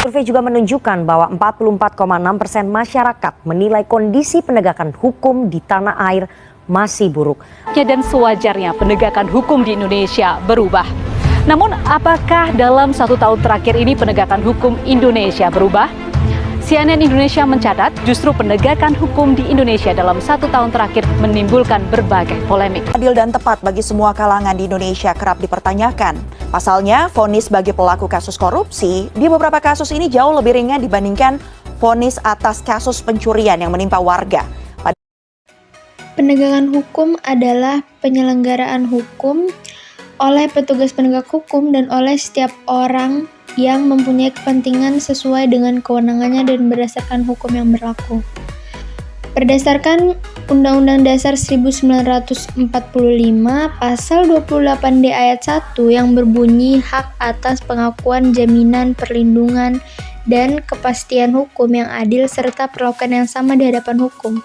Survei juga menunjukkan bahwa 44,6% masyarakat menilai kondisi penegakan hukum di tanah air masih buruk. Dan sewajarnya penegakan hukum di Indonesia berubah. Namun apakah dalam 1 tahun terakhir ini penegakan hukum Indonesia berubah? CNN Indonesia mencatat justru penegakan hukum di Indonesia dalam 1 tahun terakhir menimbulkan berbagai polemik. Adil dan tepat bagi semua kalangan di Indonesia kerap dipertanyakan. Pasalnya, vonis bagi pelaku kasus korupsi di beberapa kasus ini jauh lebih ringan dibandingkan vonis atas kasus pencurian yang menimpa warga. Penegakan hukum adalah penyelenggaraan hukum oleh petugas penegak hukum dan oleh setiap orang yang mempunyai kepentingan sesuai dengan kewenangannya dan berdasarkan hukum yang berlaku. Berdasarkan Undang-Undang Dasar 1945, Pasal 28D ayat 1 yang berbunyi hak atas pengakuan, jaminan, perlindungan, dan kepastian hukum yang adil serta perlakuan yang sama di hadapan hukum.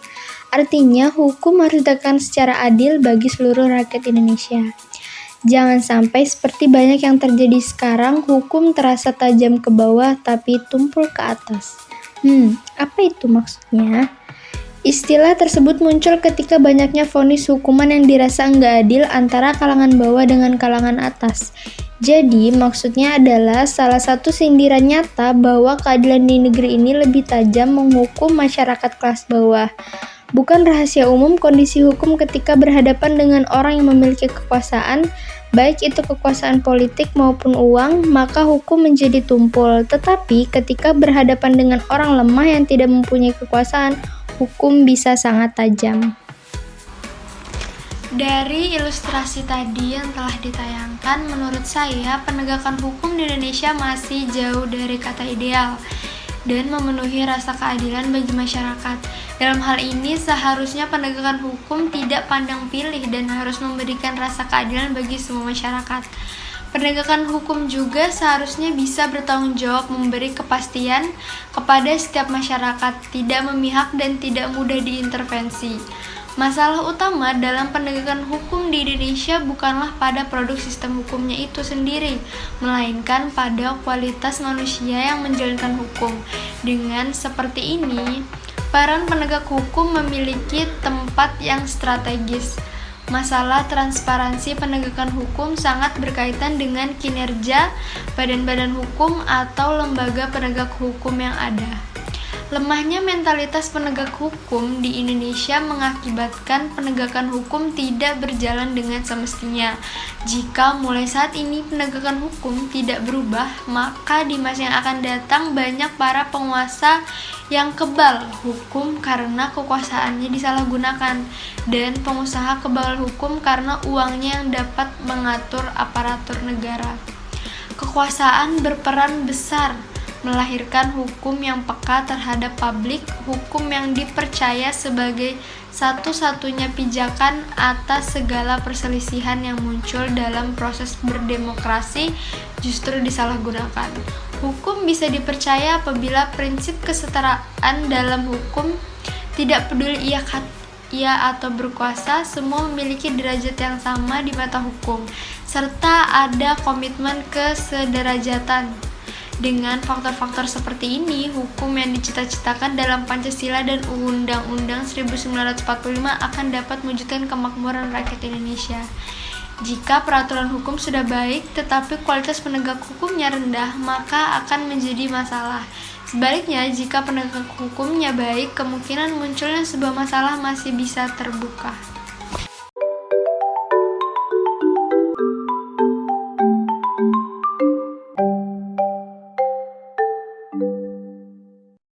Artinya, hukum harus ditegakkan secara adil bagi seluruh rakyat Indonesia. Jangan sampai seperti banyak yang terjadi sekarang, hukum terasa tajam ke bawah tapi tumpul ke atas. Apa itu maksudnya? Istilah tersebut muncul ketika banyaknya vonis hukuman yang dirasa nggak adil antara kalangan bawah dengan kalangan atas. Jadi, maksudnya adalah salah satu sindiran nyata bahwa keadilan di negeri ini lebih tajam menghukum masyarakat kelas bawah. Bukan rahasia umum kondisi hukum ketika berhadapan dengan orang yang memiliki kekuasaan, baik itu kekuasaan politik maupun uang, maka hukum menjadi tumpul. Tetapi ketika berhadapan dengan orang lemah yang tidak mempunyai kekuasaan, hukum bisa sangat tajam. Dari ilustrasi tadi yang telah ditayangkan, menurut saya penegakan hukum di Indonesia masih jauh dari kata ideal dan memenuhi rasa keadilan bagi masyarakat. Dalam hal ini, seharusnya penegakan hukum tidak pandang pilih dan harus memberikan rasa keadilan bagi semua masyarakat. Penegakan hukum juga seharusnya bisa bertanggung jawab memberi kepastian kepada setiap masyarakat, tidak memihak dan tidak mudah diintervensi. Masalah utama dalam penegakan hukum di Indonesia bukanlah pada produk sistem hukumnya itu sendiri, melainkan pada kualitas manusia yang menjalankan hukum. Dengan seperti ini, peran penegak hukum memiliki tempat yang strategis. Masalah transparansi penegakan hukum sangat berkaitan dengan kinerja badan-badan hukum atau lembaga penegak hukum yang ada. Lemahnya mentalitas penegak hukum di Indonesia mengakibatkan penegakan hukum tidak berjalan dengan semestinya. Jika mulai saat ini penegakan hukum tidak berubah, maka di masa yang akan datang banyak para penguasa yang kebal hukum karena kekuasaannya disalahgunakan, dan pengusaha kebal hukum karena uangnya yang dapat mengatur aparatur negara. Kekuasaan berperan besar melahirkan hukum yang peka terhadap publik, hukum yang dipercaya sebagai satu-satunya pijakan atas segala perselisihan yang muncul dalam proses berdemokrasi justru disalahgunakan. Hukum bisa dipercaya apabila prinsip kesetaraan dalam hukum, tidak peduli ia atau berkuasa, semua memiliki derajat yang sama di mata hukum, serta ada komitmen kesederajatan. Dengan faktor-faktor seperti ini, hukum yang dicita-citakan dalam Pancasila dan Undang-Undang 1945 akan dapat mewujudkan kemakmuran rakyat Indonesia. Jika peraturan hukum sudah baik, tetapi kualitas penegak hukumnya rendah, maka akan menjadi masalah. Sebaliknya, jika penegak hukumnya baik, kemungkinan munculnya sebuah masalah masih bisa terbuka.